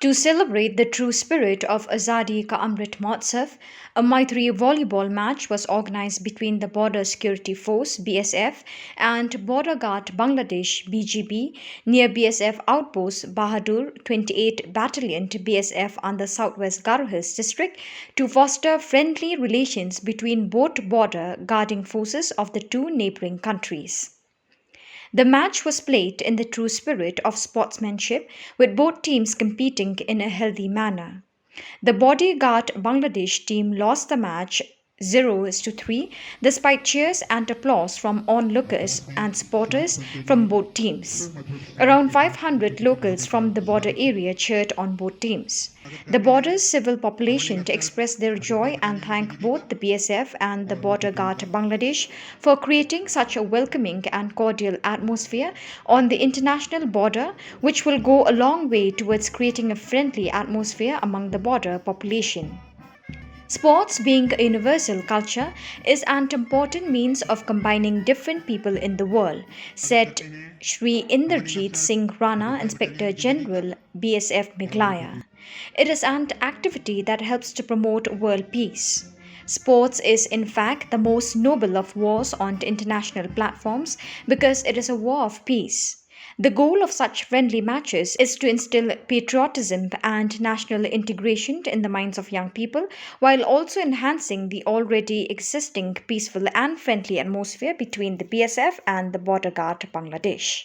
To celebrate the true spirit of Azadi Ka Amrit Mahotsav, a Maitri volleyball match was organized between the Border Security Force (BSF) and Border Guard Bangladesh (BGB) near BSF outpost Bahadur 28 Battalion BSF under Southwest Garhwal district to foster friendly relations between both border guarding forces of the two neighboring countries. The match was played in the true spirit of sportsmanship, with both teams competing in a healthy manner. The bodyguard Bangladesh team lost the match 0-3 despite cheers and applause from onlookers and supporters from both teams. Around 500 locals from the border area cheered on both teams. The border's civil population expressed their joy and thanked both the BSF and the border guard Bangladesh for creating such a welcoming and cordial atmosphere on the international border, which will go a long way towards creating a friendly atmosphere among the border population. Sports, being a universal culture, is an important means of combining different people in the world, said Shri Inderjeet Singh Rana, Inspector General, BSF Meghalaya. It is an activity that helps to promote world peace. Sports is, in fact, the most noble of wars on international platforms because it is a war of peace. The goal of such friendly matches is to instill patriotism and national integration in the minds of young people while also enhancing the already existing peaceful and friendly atmosphere between the BSF and the border guard Bangladesh.